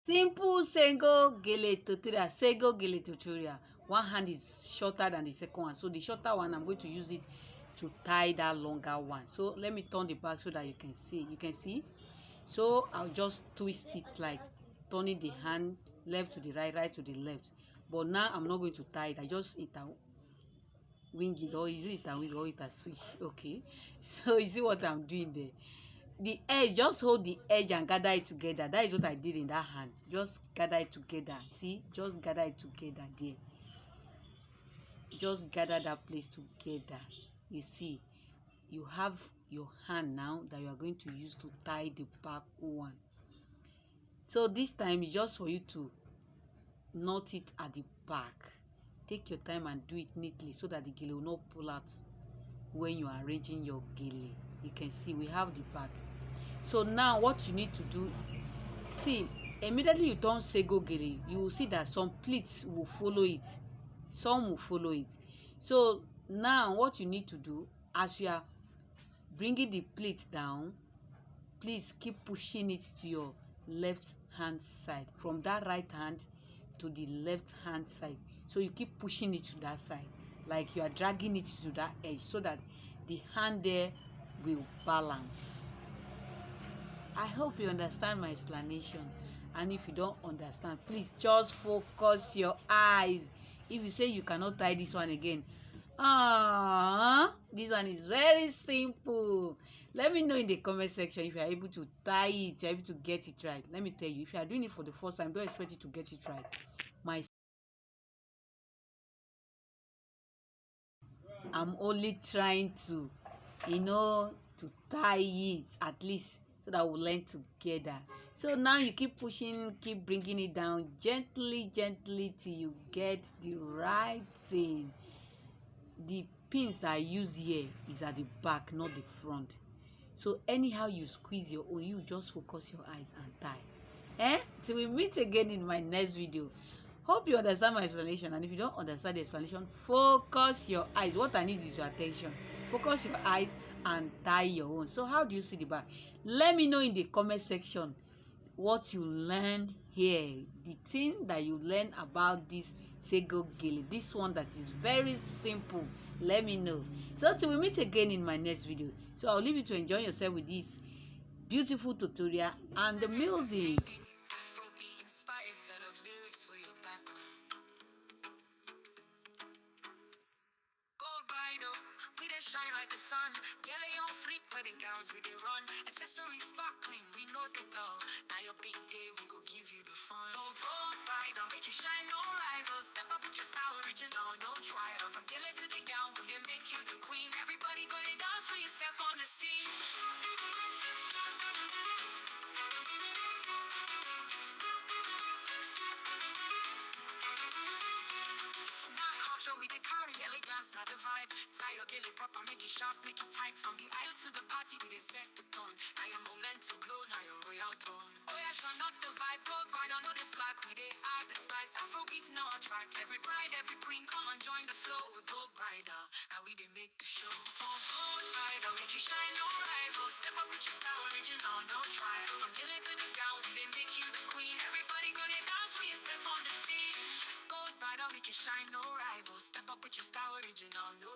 Simple sego gele tutorial. Sego gele tutorial. One hand is shorter than the second one. So the shorter one, I'm going to use it to tie that longer one. So let me turn the back so that you can see. You can see. So I'll just twist it like turning the hand left to the right, right to the left. But now I'm not going to tie it. I just interwing it, or is it interwing or it switch? Okay. So you see what I'm doing there. The edge, just hold the edge and gather it together. That is what I did in that hand. Just gather it together. See, just gather it together there. Just gather that place together. You see, you have your hand now that you are going to use to tie the back one. So this time is just for you to knot it at the back. Take your time and do it neatly so that the gele will not pull out when you are arranging your gele. You can see we have the back. So now what you need to do, see, immediately you turn sego gele, you will see that some pleats will follow it. Some will follow it. So now what you need to do, as you are bringing the pleat down, please keep pushing it to your left hand side, from that right hand to the left hand side. So you keep pushing it to that side, like you are dragging it to that edge, so that the hand there will balance. I hope you understand my explanation, and if you don't understand, please just focus your eyes. If you say you cannot tie this one again, this one is very simple. Let me know in the comment section if you are able to tie it, you are able to get it right. Let me tell you, if you are doing it for the first time, don't expect you to get it right. I'm only trying to, to tie it at least so that we'll learn together. So now you keep pushing, keep bringing it down gently, gently till you get the right thing. The pins that I use here is at the back, not the front. So anyhow you squeeze your own, you just focus your eyes and tie. Till we meet again in my next video. Hope you understand my explanation, and if you don't understand the explanation, focus your eyes. What I need is your attention. Focus your eyes and tie your own. So how do you see the back? Let me know in the comment section what you learned here, the thing that you learn about this sego gele, this one that is very simple. Let me know. So till we meet again in my next video, so I'll leave you to enjoy yourself with this beautiful tutorial and the music. We dey shine like the sun. Gele on fleek, wedding gowns we dey run. Accessories sparkling, we know the glow. Now your big day, we go give you the fun. Oh, gold bridal, make you shine, no rivals. Step up with your style, original, no trial. From gele to the gown, we dey make you the queen. Everybody gonna dance when you step on the scene. We dey carry elegance, not the vibe. Tie your gele proper, make it sharp, make it tight. From the aisle to the party, we dey set the tone. Now your moment to glow, now your royal tone. Oh yeah, turn up the vibe, gold bride, I know the slack. We dey add the spice, Afrobeat now a track. Every bride, every queen, come and join the flow. With gold bridal, and we dey make the show. Oh, gold bridal, make you shine, no rivals. Step up with your style, original, no trial. From gele to the gown, we dey make you the queen. Everybody gonna dance when you step on the stage. Gold bridal, make you shine, no rivals. Step up with your style, original, no